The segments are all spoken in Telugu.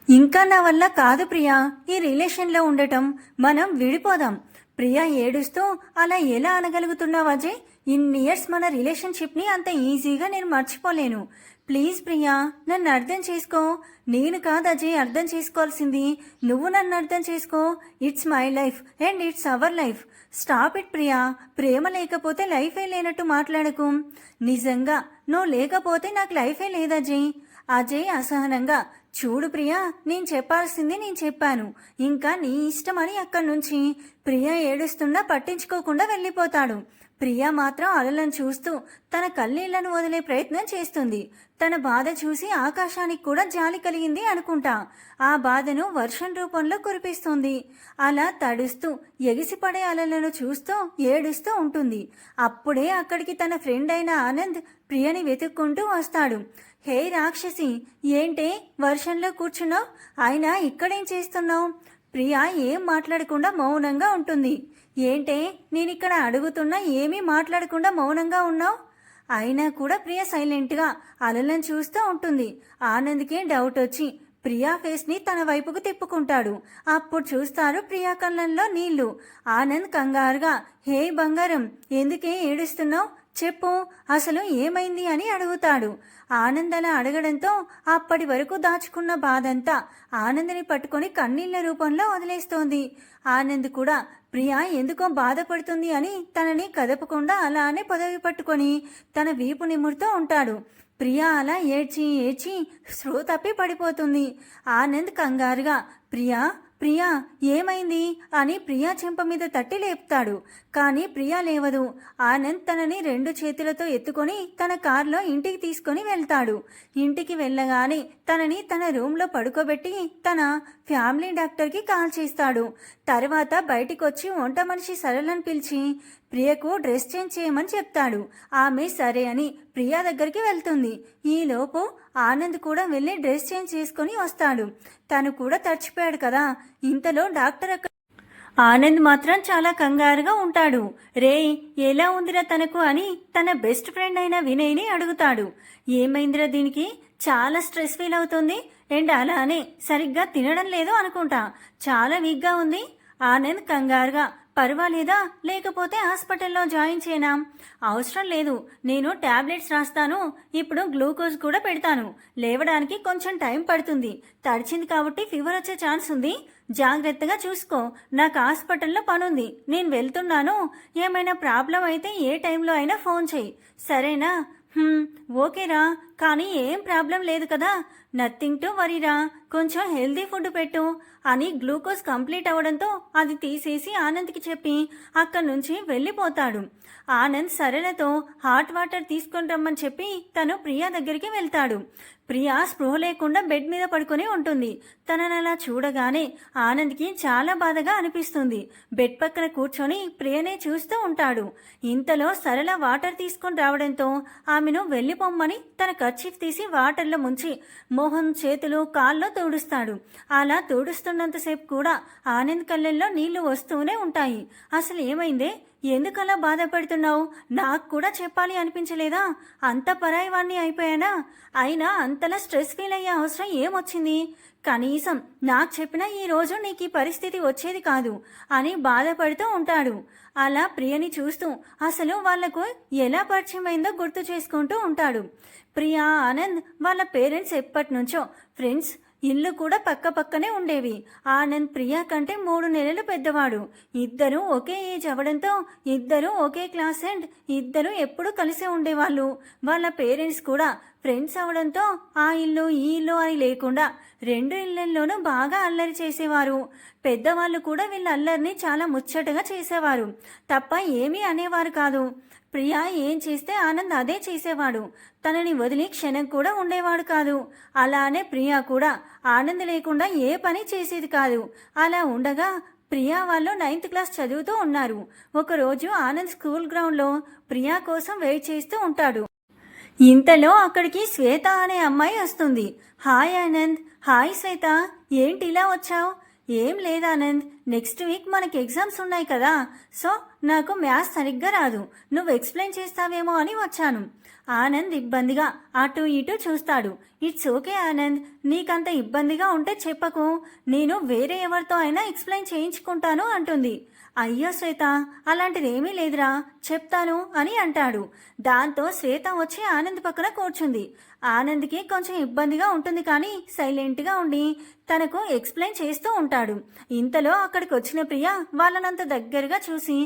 ఇంకా నా వల్ల కాదు ప్రియా ఈ రిలేషన్లో ఉండటం. మనం విడిపోదాం. ప్రియా ఏడుస్తూ అలా ఎలా అనగలుగుతున్నావు అజయ్? ఇన్ని ఇయర్స్ మన రిలేషన్షిప్ని అంత ఈజీగా నేను మర్చిపోలేను. ప్లీజ్ ప్రియా, నన్ను అర్థం చేసుకో. నేను కాదు అజయ్ అర్థం చేసుకోవాల్సింది, నువ్వు నన్ను అర్థం చేసుకో. It's my life and it's our life. Stop it Priya. ప్రేమ లేకపోతే లైఫే లేనట్టు మాట్లాడకు. నిజంగా నువ్వు లేకపోతే నాకు లైఫే లేదు అజయ్. అజయ్ అసహనంగా, చూడు ప్రియా, నేను చెప్పాల్సింది నేను చెప్పాను, ఇంకా నీ ఇష్టమని అక్కడి నుంచి ప్రియా ఏడుస్తున్నా పట్టించుకోకుండా వెళ్ళిపోతాడు. ప్రియా మాత్రం అలలను చూస్తూ తన కన్నీళ్లను వదిలే ప్రయత్నం చేస్తుంది. తన బాధ చూసి ఆకాశానికి కూడా జాలి కలిగింది అనుకుంటా. ఆ బాధను వర్షం రూపంలో కురిపిస్తుంది. అలా తడుస్తూ ఎగిసిపడే అలలను చూస్తూ ఏడుస్తూ ఉంటుంది. అప్పుడే అక్కడికి తన ఫ్రెండ్ అయిన ఆనంద్ ప్రియని వెతుక్కుంటూ వస్తాడు. హే రాక్షసి, ఏంటే వర్షంలో కూర్చున్నావు? అయినా ఇక్కడేం చేస్తున్నావు? ప్రియా ఏం మాట్లాడకుండా మౌనంగా ఉంటుంది. ఏంటే నేనిక్కడ అడుగుతున్నా ఏమీ మాట్లాడకుండా మౌనంగా ఉన్నావు? అయినా కూడా ప్రియ సైలెంట్గా అలలను చూస్తూ ఉంటుంది. ఆనంద్కే డౌట్ వచ్చి ప్రియా ఫేస్ని తన వైపుకు తిప్పుకుంటాడు. అప్పుడు చూస్తారు ప్రియా కళ్ళల్లో నీళ్లు. ఆనంద్ కంగారుగా, హే బంగారం, ఎందుకే ఏడుస్తున్నావు? చెప్పు, అసలు ఏమైంది అని అడుగుతాడు. ఆనంద్ అలా అడగడంతో అప్పటి వరకు దాచుకున్న బాధంతా ఆనంద్ని పట్టుకొని కన్నీళ్ల రూపంలో వదిలేస్తోంది. ఆనంద్ కూడా ప్రియా ఎందుకో బాధపడుతుంది అని తనని కదపకుండా అలానే పదవి పట్టుకొని తన వీపు నిమురుతూ ఉంటాడు. ప్రియా అలా ఏడ్చి ఏడ్చి స్పృహ తప్పి పడిపోతుంది. ఆనంద్ కంగారుగా, ప్రియా ప్రియా ఏమైంది అని ప్రియా చెంప మీద తట్టి లేపుతాడు. కానీ ప్రియా లేవదు. ఆనంద్ తనని 2 చేతులతో ఎత్తుకొని తన కారులో ఇంటికి తీసుకొని వెళ్తాడు. ఇంటికి వెళ్ళగానే తనని తన రూమ్లో పడుకోబెట్టి తన ఫ్యామిలీ డాక్టర్కి కాల్ చేస్తాడు. తర్వాత బయటికి వచ్చి వంట మనిషి సరళని పిలిచి ప్రియకు డ్రెస్ చేంజ్ చేయమని చెప్తాడు. ఆమె సరే అని ప్రియా దగ్గరికి వెళ్తుంది. ఈలోపు ఆనంద్ కూడా వెళ్ళి డ్రెస్ చేంజ్ చేసుకొని వస్తాడు. తను కూడా తడిచిపోయాడు కదా. ఇంతలో డాక్టర్ ఆనంద్ మాత్రం చాలా కంగారుగా ఉంటాడు. రే, ఎలా ఉందిరా తనకు అని తన బెస్ట్ ఫ్రెండ్ అయిన వినయ్ని అడుగుతాడు. ఏమైందిరా దీనికి? చాలా స్ట్రెస్ ఫీల్ అవుతుంది అండ్ అలానే సరిగ్గా తినడం లేదు అనుకుంటా, చాలా వీక్గా ఉంది. ఆనంద్ కంగారుగా, పర్వాలేదా? లేకపోతే హాస్పిటల్లో జాయిన్ చేయనా? అవసరం లేదు, నేను టాబ్లెట్స్ రాస్తాను, ఇప్పుడు గ్లూకోజ్ కూడా పెడతాను. లేవడానికి కొంచెం టైం పడుతుంది, తడిచింది కాబట్టి ఫీవర్ వచ్చే ఛాన్స్ ఉంది, జాగ్రత్తగా చూసుకో. నాకు హాస్పిటల్లో పనుంది, నేను వెళ్తున్నాను. ఏమైనా ప్రాబ్లం అయితే ఏ టైంలో అయినా ఫోన్ చేయి, సరేనా? ఓకేరా, కానీ ఏం ప్రాబ్లం లేదు కదా? నథింగ్ టు వరీరా, కొంచెం హెల్దీ ఫుడ్ పెట్టు అని గ్లూకోజ్ కంప్లీట్ అవడంతో అది తీసేసి ఆనంద్కి చెప్పి అక్కడి నుంచి వెళ్ళిపోతాడు. ఆనంద్ సరళతో హాట్ వాటర్ తీసుకొని రమ్మని చెప్పి తను ప్రియా దగ్గరికి వెళ్తాడు. ప్రియా స్పృహ లేకుండా బెడ్ మీద పడుకొని ఉంటుంది. తనని అలా చూడగానే ఆనంద్కి చాలా బాధగా అనిపిస్తుంది. బెడ్ పక్కన కూర్చొని ప్రియనే చూస్తూ ఉంటాడు. ఇంతలో సరళ వాటర్ తీసుకొని రావడంతో ఆమెను వెళ్ళిపోమ్మని తన కర్చీఫ్ తీసి వాటర్లో ముంచి మోహన్ చేతులు కాల్లో తోడుస్తాడు. అలా తోడుస్తున్నంతసేపు కూడా ఆనంద్ కళ్ళల్లో నీళ్లు వస్తూనే ఉంటాయి. అసలు ఏమైందే? ఎందుకలా బాధపడుతున్నావు? నాకు కూడా చెప్పాలి అనిపించలేదా? అంత పరాయివాణ్ణి అయిపోయానా? అయినా అంతలా స్ట్రెస్ ఫీల్ అయ్యే అవసరం ఏమొచ్చింది? కనీసం నాకు చెప్పినా ఈరోజు నీకు ఈ పరిస్థితి వచ్చేది కాదు అని బాధపడుతూ ఉంటాడు. అలా ప్రియని చూస్తూ అసలు వాళ్లకు ఎలా పరిచయమైందో గుర్తు చేసుకుంటూ ఉంటాడు. ప్రియా ఆనంద్ వాళ్ళ పేరెంట్స్ ఎప్పటి నుంచో ఫ్రెండ్స్. ఇల్లు కూడా పక్క పక్కనే ఉండేవి. ఆనంద్ ప్రియా కంటే 3 నెలలు పెద్దవాడు. ఇద్దరు ఒకే ఏజ్ అవడంతో ఇద్దరు ఒకే క్లాస్ అండ్ ఇద్దరు ఎప్పుడూ కలిసే ఉండేవాళ్ళు. వాళ్ళ పేరెంట్స్ కూడా ఫ్రెండ్స్ అవడంతో ఆ ఇల్లు ఈ ఇల్లు అని లేకుండా 2 ఇళ్లలోనూ బాగా అల్లరి చేసేవారు. పెద్దవాళ్ళు కూడా వీళ్ళ అల్లరిని చాలా ముచ్చటగా చేసేవారు తప్ప ఏమీ అనేవారు కాదు. ప్రియా ఏం చేస్తే ఆనంద్ అదే చేసేవాడు. తనని వదిలి క్షణం కూడా ఉండేవాడు కాదు. అలానే ప్రియా కూడా ఆనంద్ లేకుండా ఏ పని చేసేది కాదు. అలా ఉండగా ప్రియా వాళ్ళు 9th క్లాస్ చదువుతూ ఉన్నారు. ఒకరోజు ఆనంద్ స్కూల్ గ్రౌండ్లో ప్రియా కోసం వెయిట్ చేస్తూ ఉంటాడు. ఇంతలో అక్కడికి శ్వేత అనే అమ్మాయి వస్తుంది. హాయ్ ఆనంద్. హాయ్ శ్వేత, ఏంటి ఇలా వచ్చావు? ఏం లేదానంద్, నెక్స్ట్ వీక్ మనకి ఎగ్జామ్స్ ఉన్నాయి కదా, సో నాకు మ్యాథ్స్ సరిగ్గా రాదు, నువ్వు ఎక్స్ప్లెయిన్ చేస్తావేమో అని వచ్చాను. ఆనంద్ ఇబ్బందిగా అటు ఇటు చూస్తాడు. ఇట్స్ ఓకే ఆనంద్, నీకంత ఇబ్బందిగా ఉంటే చెప్పకు, నేను వేరే ఎవరితో అయినా ఎక్స్ప్లెయిన్ చేయించుకుంటాను అంటుంది. అయ్యో శ్వేత, అలాంటిదేమీ లేదురా, చెప్తాను అని అంటాడు. దాంతో శ్వేత వచ్చి ఆనంద్ పక్కన కూర్చుంది. ఆనంద్కి కొంచెం ఇబ్బందిగా ఉంటుంది కానీ సైలెంట్గా ఉండి తనకు ఎక్స్ప్లెయిన్ చేస్తూ ఉంటాడు. ఇంతలో అక్కడికి వచ్చిన ప్రియ వాళ్ళనంత దగ్గరగా చూసి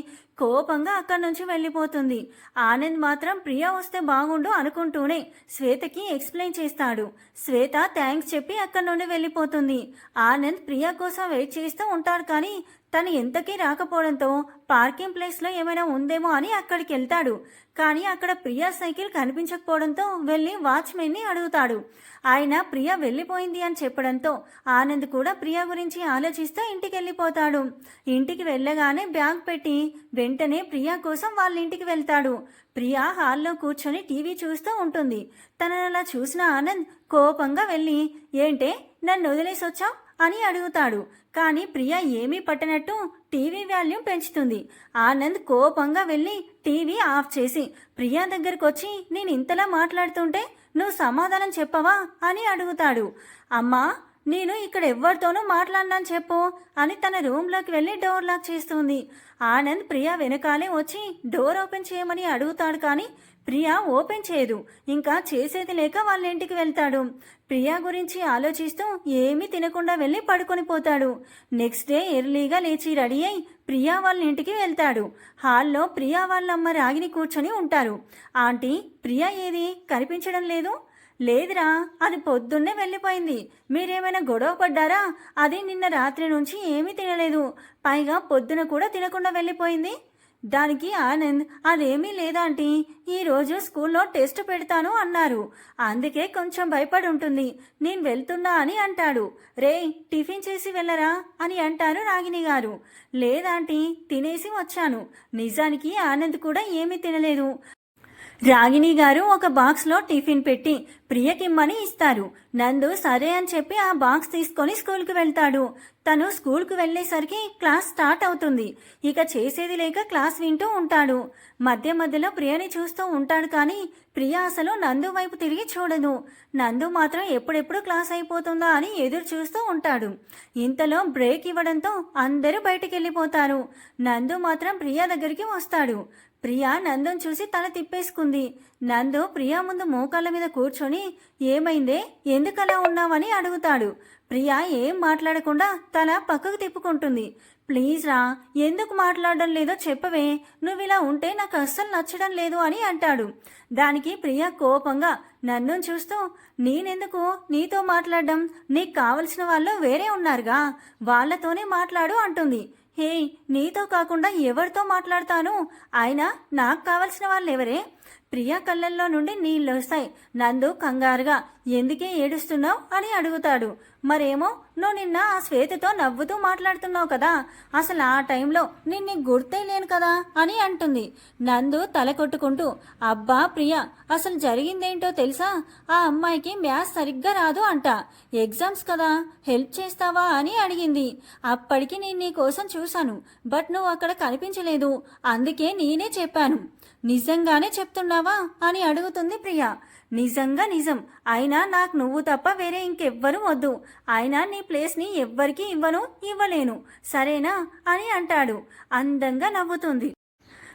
కోపంగా అక్కడి నుంచి వెళ్ళిపోతుంది. ఆనంద్ మాత్రం ప్రియ వస్తే బాగుండు అనుకుంటూనే శ్వేతకి ఎక్స్ప్లెయిన్ చేస్తాడు. శ్వేత థ్యాంక్స్ చెప్పి అక్కడి నుండి వెళ్ళిపోతుంది. ఆనంద్ ప్రియ కోసం వెయిట్ చేస్తూ ఉంటాడు కానీ తను ఎంతకీ రాకపోవడంతో పార్కింగ్ ప్లేస్లో ఏమైనా ఉందేమో అని అక్కడికి వెళ్తాడు. కానీ అక్కడ ప్రియా సైకిల్ కనిపించకపోవడంతో వెళ్ళి వాచ్మెన్ని అడుగుతాడు. ఆయన ప్రియా వెళ్ళిపోయింది అని చెప్పడంతో ఆనంద్ కూడా ప్రియా గురించి ఆలోచిస్తూ ఇంటికి వెళ్ళిపోతాడు. ఇంటికి వెళ్ళగానే బ్యాగ్ పెట్టి వెంటనే ప్రియా కోసం వాళ్ళ ఇంటికి వెళ్తాడు. ప్రియా హాల్లో కూర్చొని టీవీ చూస్తూ ఉంటుంది. తనని అలా చూసిన ఆనంద్ కోపంగా వెళ్ళి, ఏంటే నన్ను వదిలేసి వచ్చావు అని అడుగుతాడు. కానీ ప్రియా ఏమీ పట్టనట్టు టీవీ వాల్యూమ్ పెంచుతుంది. ఆనంద్ కోపంగా వెళ్ళి టీవీ ఆఫ్ చేసి ప్రియా దగ్గరకు వచ్చి, నేను ఇంతలా మాట్లాడుతుంటే నువ్వు సమాధానం చెప్పవా అని అడుగుతాడు. అమ్మా, నేను ఇక్కడ ఎవరితోనూ మాట్లాడినాను చెప్పు అని తన రూమ్లోకి వెళ్ళి డోర్ లాక్ చేస్తుంది. ఆనంద్ ప్రియా వెనకాలే వచ్చి డోర్ ఓపెన్ చేయమని అడుగుతాడు కానీ ప్రియా ఓపెన్ చేయదు. ఇంకా చేసేది లేక వాళ్ళ ఇంటికి వెళ్తాడు. ప్రియా గురించి ఆలోచిస్తూ ఏమీ తినకుండా వెళ్ళి పడుకొని పోతాడు. నెక్స్ట్ డే ఎర్లీగా లేచి రెడీ అయి ప్రియా వాళ్ళ ఇంటికి వెళ్తాడు. హాల్లో ప్రియా వాళ్ళమ్మ రాగిని కూర్చొని ఉంటారు. ఆంటీ, ప్రియా ఏది కనిపించడం లేదు? లేదురా, అది పొద్దున్నే వెళ్ళిపోయింది. మీరేమైనా గొడవ పడ్డారా? అది నిన్న రాత్రి నుంచి ఏమీ తినలేదు, పైగా పొద్దున కూడా తినకుండా వెళ్ళిపోయింది. దానికి ఆనంద్, అదేమీ లేదాంటీ, ఈరోజు స్కూల్లో టెస్ట్ పెడతాను అన్నారు, అందుకే కొంచెం భయపడి ఉంటుంది, నేను వెళ్తున్నా అని అంటాడు. రే, టిఫిన్ చేసి వెళ్ళరా అని అంటారు రాగిణి గారు. లేదాంటీ, తినేసి వచ్చాను. నిజానికి ఆనంద్ కూడా ఏమీ తినలేదు. రాగిణి గారు ఒక బాక్స్లో టిఫిన్ పెట్టి ప్రియకిమ్మని ఇస్తారు. నందు సరే అని చెప్పి ఆ బాక్స్ తీసుకొని స్కూల్కి వెళ్తాడు. తను స్కూల్కి వెళ్ళేసరికి క్లాస్ స్టార్ట్ అవుతుంది. ఇక చేసేది లేక క్లాస్ వింటూ ఉంటాడు. మధ్య మధ్యలో ప్రియని చూస్తూ ఉంటాడు కానీ ప్రియ అసలు నందు వైపు తిరిగి చూడదు. నందు మాత్రం ఎప్పుడెప్పుడు క్లాస్ అయిపోతుందా అని ఎదురు చూస్తూ ఉంటాడు. ఇంతలో బ్రేక్ ఇవ్వడంతో అందరూ బయటికి వెళ్ళిపోతారు. నందు మాత్రం ప్రియ దగ్గరికి వస్తాడు. ప్రియా నందుని చూసి తల తిప్పేసుకుంది. నందు ప్రియా ముందు మోకాళ్ళ మీద కూర్చొని, ఏమైందే, ఎందుకలా ఉన్నావని అడుగుతాడు. ప్రియా ఏం మాట్లాడకుండా తల పక్కకు తిప్పుకుంటుంది. ప్లీజ్ రా, ఎందుకు మాట్లాడడం లేదో చెప్పవే, నువ్వు ఇలా ఉంటే నాకు అస్సలు నచ్చడం లేదు అని అంటాడు. దానికి ప్రియా కోపంగా నందుని చూస్తూ, నేనెందుకు నీతో మాట్లాడడం, నీకు కావలసిన వాళ్ళు వేరే ఉన్నారుగా, వాళ్ళతోనే మాట్లాడు అంటుంది. హే, నీతో కాకుండా ఎవరితో మాట్లాడతాను, అయినా నాకు కావలసిన వాళ్ళెవరే? ప్రియా కళ్ళల్లో నుండి నీళ్ళు వస్తాయి. నందు కంగారుగా, ఎందుకే ఏడుస్తున్నావు అని అడుగుతాడు. మరేమో, నువ్వు నిన్న ఆ శ్వేతతో నవ్వుతూ మాట్లాడుతున్నావు కదా, అసలు ఆ టైంలో నిన్ను గుర్తే లేను కదా అని అంటుంది. నందు తల కొట్టుకుంటూ, అబ్బా ప్రియా, అసలు జరిగిందేంటో తెలుసా, ఆ అమ్మాయికి మ్యాథ్స్ సరిగ్గా రాదు అంట, ఎగ్జామ్స్ కదా, హెల్ప్ చేస్తావా అని అడిగింది. అప్పటికి నేను నీ కోసం చూశాను, బట్ నువ్వు అక్కడ కనిపించలేదు, అందుకే నేనే చెప్పాను. నిజంగానే చెప్తున్నావా అని అడుగుతుంది ప్రియా. నిజంగా నిజం, అయినా నాకు నువ్వు తప్ప వేరే ఇంకెవ్వరూ వద్దు, అయినా నీ ప్లేస్ని ఎవ్వరికీ ఇవ్వలేను, సరేనా అని అంటాడు. అందంగా నవ్వుతుంది.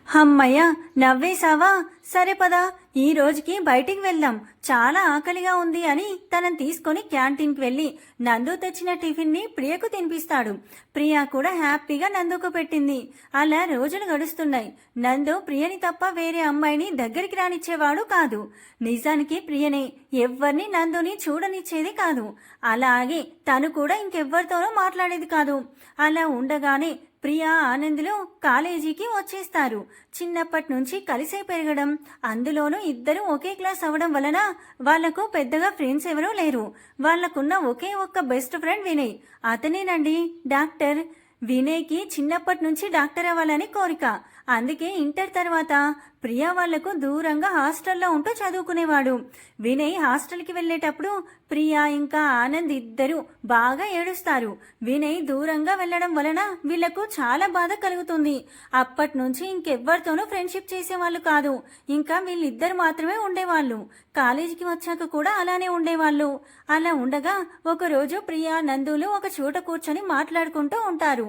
అమ్మయ్య, నవ్వేశావా, సరే పదా, ఈ రోజుకి బయటికి వెళ్దాం, చాలా ఆకలిగా ఉంది అని తనని తీసుకొని క్యాంటీన్కి వెళ్ళి నందు తెచ్చిన టిఫిన్ని ప్రియకు తినిపిస్తాడు. ప్రియా కూడా హ్యాపీగా నందుకు పెట్టింది. అలా రోజులు గడుస్తున్నాయి. నందు ప్రియని తప్ప వేరే అమ్మాయిని దగ్గరికి రానిచ్చేవాడు కాదు. నిజానికి ప్రియనే ఎవ్వరిని నందుని చూడనిచ్చేది కాదు. అలాగే తను కూడా ఇంకెవ్వరితోనూ మాట్లాడేది కాదు. అలా ఉండగానే ప్రియా ఆనందులు కాలేజీకి వచ్చేస్తారు. చిన్నప్పటి నుంచి కలిసే పెరగడం, అందులోనూ ఇద్దరు ఒకే క్లాస్ అవ్వడం వలన వాళ్లకు పెద్దగా ఫ్రెండ్స్ ఎవరూ లేరు. వాళ్లకున్న ఒకే ఒక్క బెస్ట్ ఫ్రెండ్ వినయ్. అతనేనండి డాక్టర్. వినయ్కి చిన్నప్పటి నుంచి డాక్టర్ అవ్వాలని కోరిక. అందుకే ఇంటర్ తర్వాత ప్రియా వాళ్లకు దూరంగా హాస్టల్లో ఉంటూ చదువుకునేవాడు. వినయ్ హాస్టల్కి వెళ్ళేటప్పుడు ప్రియా ఇంకా ఆనంద్ ఇద్దరు బాగా ఏడుస్తారు. వినయ్ దూరంగా వెళ్లడం వలన వీళ్లకు చాలా బాధ కలుగుతుంది. అప్పటి నుంచి ఇంకెవ్వరితోనూ ఫ్రెండ్షిప్ చేసేవాళ్ళు కాదు. ఇంకా వీళ్ళిద్దరు మాత్రమే ఉండేవాళ్ళు. కాలేజీకి వచ్చాక కూడా అలానే ఉండేవాళ్ళు. అలా ఉండగా ఒకరోజు ప్రియా నందులు ఒక చోట కూర్చొని మాట్లాడుకుంటూ ఉంటారు.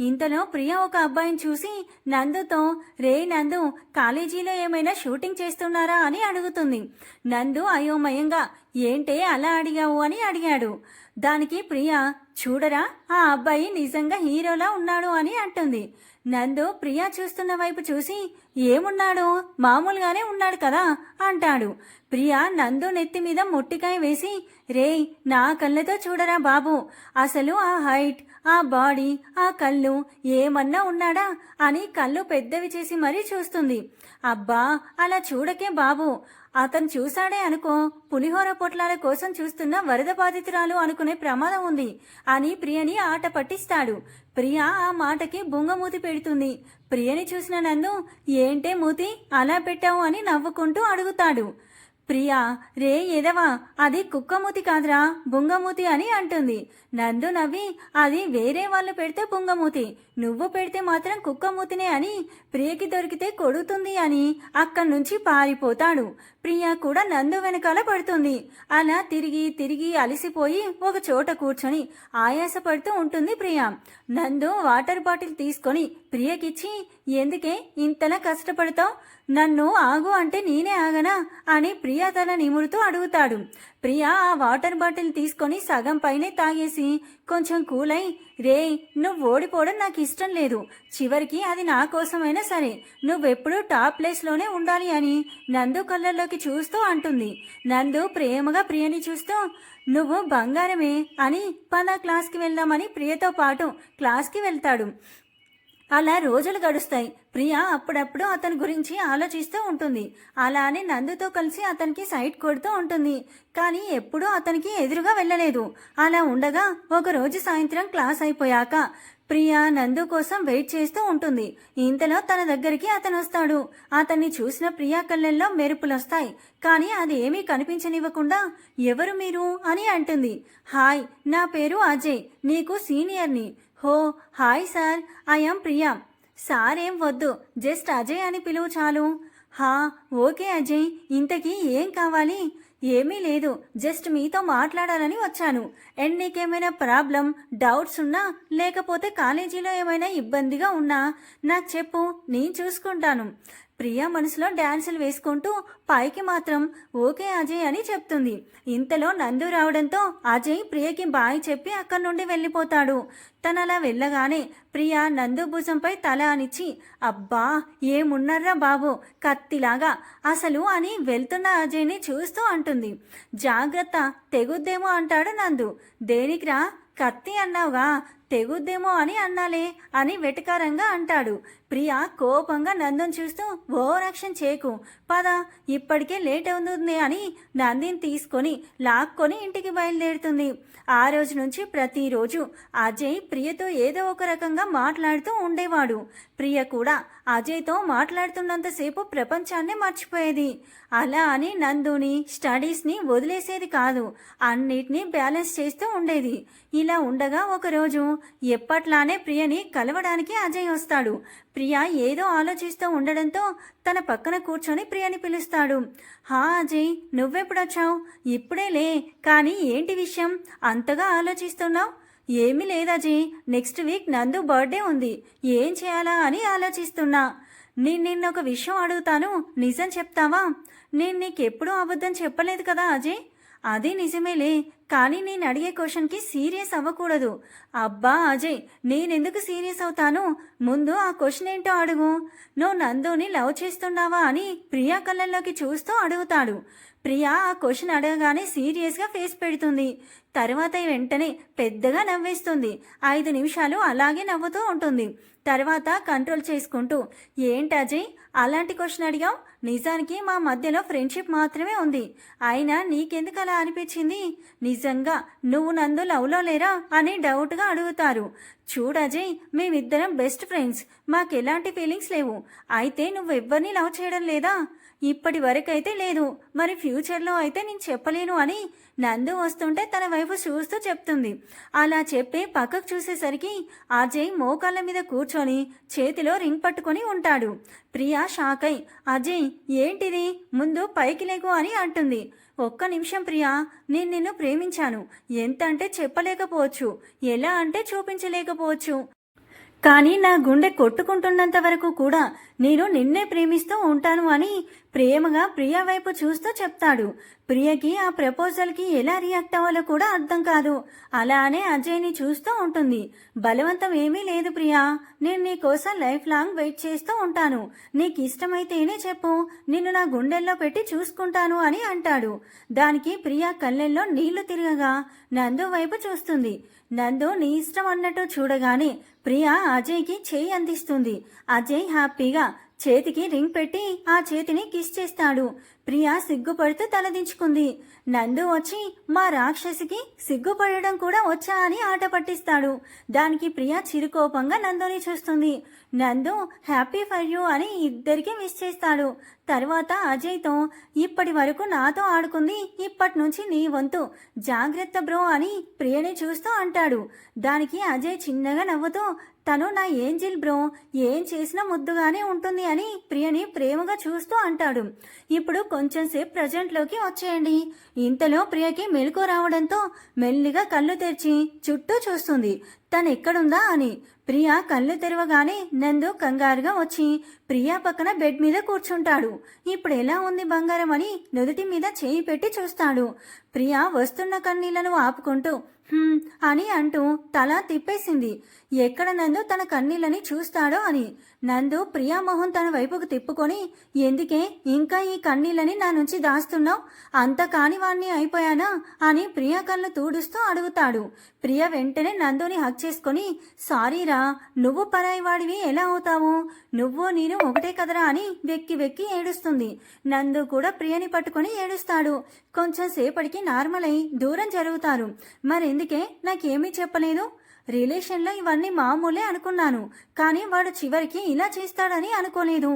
ఇంతలో ప్రియా ఒక అబ్బాయిని చూసి నందుతో, రే నందు, కాలేజీలో ఏమైనా షూటింగ్ చేస్తున్నారా అని అడుగుతుంది. నందు అయోమయంగా, ఏంటే అలా అడిగావు అని అడిగాడు. దానికి ప్రియా, చూడరా ఆ అబ్బాయి నిజంగా హీరోలా ఉన్నాడు అని అంటుంది. నందు ప్రియా చూస్తున్న వైపు చూసి, ఏమున్నాడు, మామూలుగానే ఉన్నాడు కదా అంటాడు. ప్రియా నందు నెత్తి మీద మొట్టికాయ వేసి, రే నా కళ్ళతో చూడరా బాబు, అసలు ఆ హైట్, ఆ బాడీ, ఆ కళ్ళు ఏమన్నా ఉన్నాడా అని కళ్ళు పెద్దవి చేసి మరీ చూస్తుంది. అబ్బా అలా చూడకే బాబు, అతను చూశాడే అనుకో పులిహోర పొట్లాల కోసం చూస్తున్న వరద బాధితురాలు అనుకునే ప్రమాదం ఉంది అని ప్రియని ఆట పట్టిస్తాడు. ప్రియ ఆ మాటకి బొంగమూతి పెడుతుంది. ప్రియని చూసిన నందు, ఏంటే మూతి అలా పెట్టావు అని నవ్వుకుంటూ అడుగుతాడు. ప్రియా, రే ఎదవా, అది కుక్కమూతి కాదురా బుంగమూతి అని అంటుంది. నందు నవ్వి, అది వేరే వాళ్ళు పెడితే బుంగమూతి, నువ్వు పెడితే మాత్రం కుక్కమూతినే అని ప్రియకి దొరికితే కొడుతుంది అని అక్కడి నుంచి పారిపోతాడు. ప్రియా కూడా నందు వెనకాల పడుతుంది. అలా తిరిగి తిరిగి అలసిపోయి ఒక చోట కూర్చొని ఆయాసపడుతూ ఉంటుంది ప్రియా. నందు వాటర్ బాటిల్ తీసుకొని ప్రియకిచ్చి, ఎందుకే ఇంతలా కష్టపడతావు, నన్ను ఆగు అంటే నేనే ఆగనా అని ప్రియా తల నిమురుతూ అడుగుతాడు. ప్రియా ఆ వాటర్ బాటిల్ తీసుకొని సగం పైనే తాగేసి కొంచెం కూలై, రే నువ్వు ఓడిపోవడం నాకు ఇష్టం లేదు, చివరికి అది నా కోసమైనా సరే నువ్వెప్పుడూ టాప్ ప్లేస్లోనే ఉండాలి అని నందు కళ్ళల్లోకి చూస్తూ అంటుంది. నందు ప్రేమగా ప్రియని చూస్తూ, నువ్వు బంగారమే అని పద క్లాస్కి వెళ్దామని ప్రియతో పాటు క్లాస్కి వెళ్తాడు. అలా రోజులు గడుస్తాయి. ప్రియా అప్పుడప్పుడు అతని గురించి ఆలోచిస్తూ ఉంటుంది. అలానే నందుతో కలిసి అతనికి సైట్ కొడుతూ ఉంటుంది. కానీ ఎప్పుడూ అతనికి ఎదురుగా వెళ్ళలేదు. అలా ఉండగా ఒకరోజు సాయంత్రం క్లాస్ అయిపోయాక ప్రియా నందు కోసం వెయిట్ చేస్తూ ఉంటుంది. ఇంతలో తన దగ్గరికి అతను వస్తాడు. అతన్ని చూసిన ప్రియా కళ్ళల్లో మెరుపులొస్తాయి. కానీ అది ఏమీ కనిపించనివ్వకుండా, ఎవరు మీరు అని అంటుంది. హాయ్, నా పేరు అజయ్, నీకు సీనియర్ని. హో hi sir, I'm Priya. Sir ఏం వద్దు, జస్ట్ అజయ్ అని పిలువు చాలు. హా ఓకే అజయ్, ఇంతకీ ఏం కావాలి? ఏమీ లేదు, జస్ట్ మీతో మాట్లాడాలని వచ్చాను. అండ్ నీకేమైనా ప్రాబ్లం, డౌట్స్ ఉన్నా లేకపోతే కాలేజీలో ఏమైనా ఇబ్బందిగా ఉన్నా నాకు చెప్పు, నేను చూసుకుంటాను. ప్రియా మనసులో డాన్సులు వేసుకుంటూ పైకి మాత్రం ఓకే అజయ్ అని చెప్తుంది. ఇంతలో నందు రావడంతో అజయ్ ప్రియకి బాయ్ చెప్పి అక్కడి నుండి వెళ్ళిపోతాడు. తనలా వెళ్ళగానే ప్రియా నందు భుజంపై తల అనిచ్చి, అబ్బా ఏమున్నారా బాబు కత్తిలాగా అసలు అని వెళ్తున్న అజయ్ని చూస్తూ అంటుంది. జాగ్రత్త తెగుద్దేమో అంటాడు నందు. దేనికిరా, కత్తి అన్నావుగా, తెగుద్దేమో అని అన్నాలే అని వెటకారంగా అంటాడు. ప్రియా కోపంగా నందుని చూస్తూ, ఓవరాక్షన్ చేయకు, పద ఇప్పటికే లేట్ అవుతుంది అని నందిని తీసుకొని లాక్కొని ఇంటికి బయలుదేరుతుంది. ఆ రోజు నుంచి ప్రతిరోజు అజయ్ ప్రియతో ఏదో ఒక రకంగా మాట్లాడుతూ ఉండేవాడు. ప్రియ కూడా అజయ్తో మాట్లాడుతున్నంతసేపు ప్రపంచాన్నే మర్చిపోయేది. అలా అని నందుని స్టడీస్ని వదిలేసేది కాదు, అన్నిటినీ బ్యాలెన్స్ చేస్తూ ఉండేది. ఇలా ఉండగా ఒకరోజు ఎప్పట్లానే ప్రియని కలవడానికి అజయ్ వస్తాడు. ప్రియ ఏదో ఆలోచిస్తూ ఉండడంతో తన పక్కన కూర్చొని ప్రియని పిలుస్తాడు. హా అజయ్, నువ్వెప్పుడొచ్చావు? ఇప్పుడేలే, కానీ ఏంటి విషయం అంతగా ఆలోచిస్తున్నావు? ఏమీ లేదజయ్, నెక్స్ట్ వీక్ నందు బర్త్డే ఉంది, ఏం చేయాలా అని ఆలోచిస్తున్నా. నేను నిన్నొక విషయం అడుగుతాను, నిజం చెప్తావా? నేను నీకెప్పుడూ అబద్ధం చెప్పలేదు కదా అజయ్. అది నిజమేలే, కానీ నేను అడిగే క్వశ్చన్కి సీరియస్ అవ్వకూడదు. అబ్బా అజయ్, నేనెందుకు సీరియస్ అవుతాను? ముందు ఆ క్వశ్చన్ ఏంటో అడుగు. నువ్వు నందుని లవ్ చేస్తున్నావా అని ప్రియా కళ్ళల్లోకి చూస్తూ అడుగుతాడు. ప్రియా ఆ క్వశ్చన్ అడగగానే సీరియస్గా ఫేస్ పెడుతుంది. తర్వాత వెంటనే పెద్దగా నవ్వేస్తుంది. 5 నిమిషాలు అలాగే నవ్వుతూ ఉంటుంది. తర్వాత కంట్రోల్ చేసుకుంటూ, ఏంటి అజయ్ అలాంటి క్వశ్చన్ అడిగావు? నిజానికి మా మధ్యలో ఫ్రెండ్షిప్ మాత్రమే ఉంది. అయినా నీకెందుకు అలా అనిపించింది? నిజంగా నువ్వు నందు లవ్లో లేరా అని డౌట్గా అడుగుతారు. చూడు అజయ్, మేమిద్దరం బెస్ట్ ఫ్రెండ్స్, మాకెలాంటి ఫీలింగ్స్ లేవు. అయితే నువ్వెవ్వరిని లవ్ చేయడం లేదా? ఇప్పటి వరకైతే లేదు, మరి ఫ్యూచర్లో అయితే నేను చెప్పలేను అని నందు వస్తుంటే తన వైపు చూస్తూ చెప్తుంది. అలా చెప్పి పక్కకు చూసేసరికి అజయ్ మోకాళ్ళ మీద కూర్చొని చేతిలో రింగ్ పట్టుకొని ఉంటాడు. ప్రియా షాక్ అయి, అజయ్ ఏంటిది, ముందు పైకి లేకు అని అంటుంది. ఒక్క నిమిషం ప్రియా, నేను నిన్ను ప్రేమించాను. ఎంత అంటే చెప్పలేకపోవచ్చు, ఎలా అంటే చూపించలేకపోవచ్చు, కానీ నా గుండె కొట్టుకుంటున్నంత వరకు కూడా నేను నిన్నే ప్రేమిస్తూ ఉంటాను అని ప్రేమగా ప్రియా వైపు చూస్తూ చెప్తాడు. ప్రియకి ఆ ప్రపోజల్కి ఎలా రియాక్ట్ అవ్వాలో కూడా అర్థం కాదు. అలానే అజయ్ని చూస్తూ ఉంటుంది. బలవంతం ఏమీ లేదు ప్రియా, నేను నీ కోసం లైఫ్ లాంగ్ వెయిట్ చేస్తూ ఉంటాను. నీకు ఇష్టమైతేనే చెప్పు, నిన్ను నా గుండెల్లో పెట్టి చూసుకుంటాను అని అంటాడు. దానికి ప్రియా కళ్ళెల్లో నీళ్లు తిరగగా నందు వైపు చూస్తుంది. నందు నీ ఇష్టం అన్నట్టు చూడగానే ప్రియా అజయ్కి చేయి అందిస్తుంది. అజయ్ హ్యాపీగా చేతికి రింగ్ పెట్టి ఆ చేతిని కిస్ చేస్తాడు. ప్రియా సిగ్గుపడుతూ తలదించుకుంది. నందు వచ్చి మా రాక్షసికి సిగ్గుపడడం కూడా వచ్చా అని ఆట పట్టిస్తాడు. దానికి ప్రియా చిరుకోపంగా నందుని చూస్తుంది. నందు హ్యాపీ ఫర్ యూ అని ఇద్దరికి విష్ చేస్తాడు. తర్వాత అజయ్తో ఇప్పటి వరకు నాతో ఆడుకుంది, ఇప్పటి నుంచి నీ వంతు, జాగ్రత్త బ్రో అని ప్రియని చూస్తూ అంటాడు. దానికి అజయ్ చిన్నగా నవ్వుతూ తను నా ఏంజిల్ బ్రో, ఏం చేసినా ముద్దుగానే ఉంటుంది అని ప్రియని ప్రేమగా చూస్తూ అంటాడు. ఇప్పుడు కొంచెం సేపు ప్రజెంట్లోకి వచ్చేయండి. ఇంతలో ప్రియకి మెలకు రావడంతో మెల్లిగా కళ్ళు తెరిచి చుట్టూ చూస్తుంది, తను ఎక్కడుందా అని. ప్రియా కళ్ళు తెరవగానే నందు కంగారుగా వచ్చి ప్రియా పక్కన బెడ్ మీద కూర్చుంటాడు. ఇప్పుడు ఎలా ఉంది బంగారం అని నుదుటి మీద చేయి పెట్టి చూస్తాడు. ప్రియా వస్తున్న కన్నీళ్లను ఆపుకుంటూ అని అంటూ తల తిప్పేసింది. ఎక్కడ నందు తన కన్నీళ్ళని చూస్తాడో అని. నందు ప్రియా మొహం తన వైపుకు తిప్పుకొని, ఎందుకే ఇంకా ఈ కన్నీళ్ళని నా నుంచి దాస్తున్నావు, అంత కానివాణ్ణి అయిపోయానా అని ప్రియా కళ్ళు తూడుస్తూ అడుగుతాడు. ప్రియ వెంటనే నందుని హక్ చేసుకొని, సారీరా, నువ్వు పరాయి వాడివి ఎలా అవుతావు, నువ్వు నేను ఒకటే కదరా అని వెక్కి వెక్కి ఏడుస్తుంది. నందు కూడా ప్రియని పట్టుకొని ఏడుస్తాడు. కొంచెం సేపటికి నార్మల్ అయి దూరం జరుగుతారు. మరెందుకే నాకేమీ చెప్పలేదు? రిలేషన్లో ఇవన్నీ మామూలే అనుకున్నాను, కానీ వాడు చివరికి ఇలా చేస్తాడని అనుకోలేదు.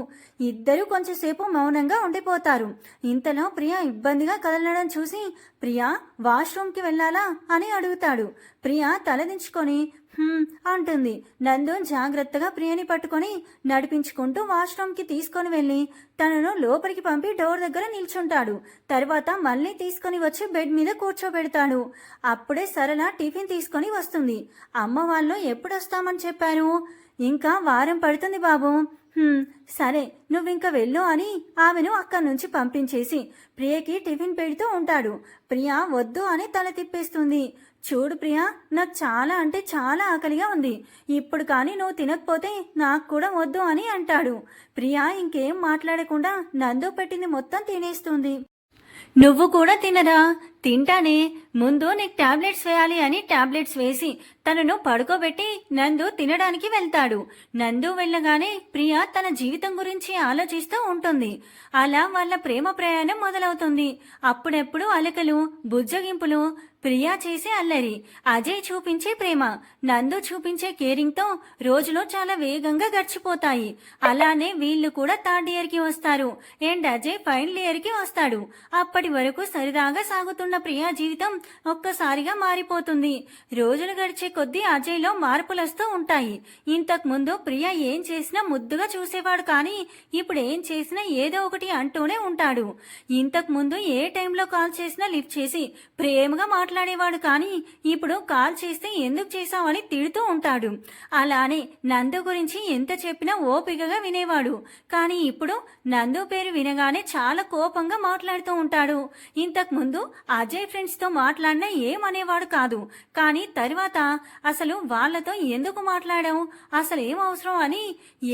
ఇద్దరూ కొంచెంసేపు మౌనంగా ఉండిపోతారు. ఇంతలో ప్రియా ఇబ్బందిగా కదలడం చూసి, ప్రియా వాష్రూమ్కి వెళ్ళాలా అని అడుగుతాడు. ప్రియా తలదించుకొని అంటుంది. నందు జాగ్రత్తగా ప్రియని పట్టుకొని నడిపించుకుంటూ వాష్రూమ్కి తీసుకొని వెళ్ళి తనను లోపలికి పంపి డోర్ దగ్గర నిల్చుంటాడు. తర్వాత మళ్ళీ తీసుకొని వచ్చి బెడ్ మీద కూర్చోబెడతాడు. అప్పుడే సరళ టిఫిన్ తీసుకొని వస్తుంది. అమ్మ వాళ్ళు ఎప్పుడు వస్తామని చెప్పారు? ఇంకా వారం పడుతుంది బాబు. సరే, నువ్వింక వెళ్ళు అని ఆమెను అక్కడి నుంచి పంపించేసి ప్రియకి టిఫిన్ పెడుతూ ఉంటాడు. ప్రియా వద్దు అని తల తిప్పేస్తుంది. చూడు ప్రియా, నాకు చాలా అంటే చాలా ఆకలిగా ఉంది, ఇప్పుడు కానీ నువ్వు తినకపోతే నాకు కూడా వద్దు అని అంటాడు. ప్రియా ఇంకేం మాట్లాడకుండా నందు పెట్టింది మొత్తం తినేస్తుంది. నువ్వు కూడా తినరా? తింటానే, ముందు నీకు టాబ్లెట్స్ వేయాలి అని టాబ్లెట్స్ వేసి తనను పడుకోబెట్టి నందు తినడానికి వెళ్తాడు. నందు వెళ్ళగానే ప్రియా తన జీవితం గురించి ఆలోచిస్తూ ఉంటుంది. అలా వాళ్ళ ప్రేమ ప్రయాణం మొదలవుతుంది. అప్పుడెప్పుడు అలకలు, బుజ్జగింపులు, ప్రియా చేసే అల్లరి, అజయ్ చూపించే ప్రేమ, నందు చూపించే కేరింగ్ తో రోజులు చాలా వేగంగా గడిచిపోతాయి. అలానే వీళ్ళు కూడా థర్డ్ ఇయర్ కి వస్తారు అండ్ అజయ్ ఫైనల్ ఇయర్ కి వస్తాడు. అప్పటి వరకు సరదాగా సాగుతున్న ప్రియా జీవితం ఒక్కసారిగా మారిపోతుంది. రోజులు గడిచే కొద్దీ అజయ్ లో మార్పులు వస్తూ ఉంటాయి. ఇంతకు ముందు ప్రియా ఏం చేసినా ముద్దుగా చూసేవాడు, కానీ ఇప్పుడు ఏం చేసినా ఏదో ఒకటి అంటూనే ఉంటాడు. ఇంతకు ముందు ఏ టైంలో కాల్ చేసినా లిఫ్ట్ చేసి ప్రేమగా మాట్లాడేవాడు, కానీ ఇప్పుడు కాల్ చేస్తే ఎందుకు చేశావని తిడుతూ ఉంటాడు. అలానే నందు గురించి ఎంత చెప్పినా ఓపికగా వినేవాడు, కానీ ఇప్పుడు నందు పేరు వినగానే చాలా కోపంగా మాట్లాడుతూ ఉంటాడు. ఇంతకు ముందు అజయ్ ఫ్రెండ్స్ తో మాట్లాడినా ఏమనేవాడు కాదు, కానీ తర్వాత అసలు వాళ్లతో ఎందుకు మాట్లాడావు, అసలు ఏం అవసరం అని,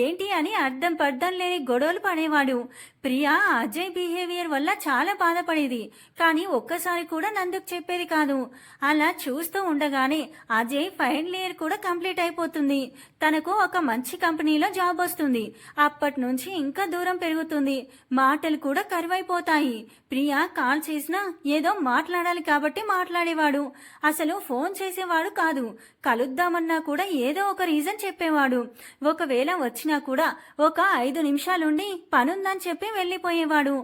ఏంటి అని అర్థం పర్థం లేని గొడవలు పడేవాడు. ప్రియా అజయ్ బిహేవియర్ వల్ల చాలా బాధపడేది. కానీ ఒక్కసారి కూడా నందుకు చెప్పేది కాదు. అలా చూస్తూ ఉండగానే అజయ్ ఫైనల్ ఇయర్ కూడా కంప్లీట్ అయిపోతుంది. తనకు ఒక మంచి కంపెనీలో జాబ్ వస్తుంది. అప్పటి నుంచి ఇంకా దూరం పెరుగుతుంది. మాటలు కూడా కరువైపోతాయి. ప్రియా కాల్ చేసినా ఏదో మాట్లాడాలి కాబట్టి మాట్లాడేవాడు. అసలు ఫోన్ చేసేవాడు కాదు. కలుద్దామన్నా కూడా ఏదో ఒక రీజన్ చెప్పేవాడు. ఒకవేళ వచ్చినా కూడా ఒక 5 నిమిషాలుండి పనుందని చెప్పి వెళ్ళిపోయేవాడు.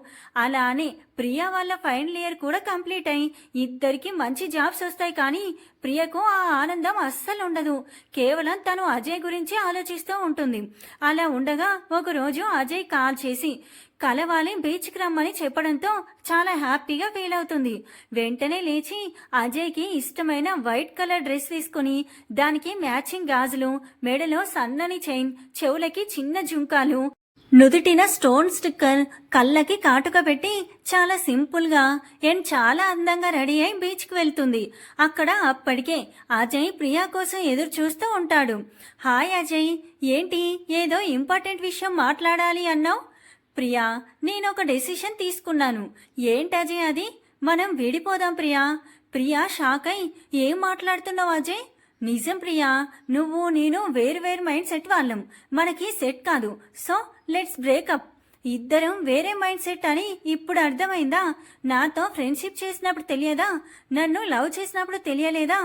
అలా అని ప్రియా వాళ్ళ ఫైనల్ ఇయర్ కూడా కంప్లీట్ అయి ఇద్దరికి మంచి జాబ్స్ వస్తాయి. కానీ ప్రియకు ఆ ఆనందం అస్సలు ఉండదు. కేవలం తను అజయ్ గురించి ఆలోచిస్తూ ఉంటుంది. అలా ఉండగా ఒకరోజు అజయ్ కాల్ చేసి కలవాలి బీచ్కి రమ్మని చెప్పడంతో చాలా హ్యాపీగా ఫీల్ అవుతుంది. వెంటనే లేచి అజయ్కి ఇష్టమైన వైట్ కలర్ డ్రెస్ తీసుకుని దానికి మ్యాచింగ్ గాజులు, మెడలో సన్నని చైన్, చెవులకి చిన్న జుంకాలు, నుదుటిన స్టోన్ స్టిక్కర్, కళ్ళకి కాటుక పెట్టి చాలా సింపుల్ గా అండ్ చాలా అందంగా రెడీ అయి బీచ్కి వెళ్తుంది. అక్కడ అప్పటికే అజయ్ ప్రియా కోసం ఎదురు చూస్తూ ఉంటాడు. హాయ్ అజయ్, ఏంటి ఏదో ఇంపార్టెంట్ విషయం మాట్లాడాలి అన్నావు? ప్రియా, నేను ఒక డెసిషన్ తీసుకున్నాను. ఏంటి అజయ్ అది? మనం విడిపోదాం ప్రియా. ప్రియా షాక్ అయి ఏం మాట్లాడుతున్నావు అజయ్? నిజం ప్రియా, నువ్వు నేను వేరు వేరు మైండ్ సెట్ వాళ్ళం. మనకి సెట్ కాదు. So let's breakup. ఇద్దరం వేరే మైండ్ సెట్ అని ఇప్పుడు అర్థమైందా? నాతో ఫ్రెండ్షిప్ చేసినప్పుడు తెలియదా? నన్ను లవ్ చేసినప్పుడు తెలియలేదా?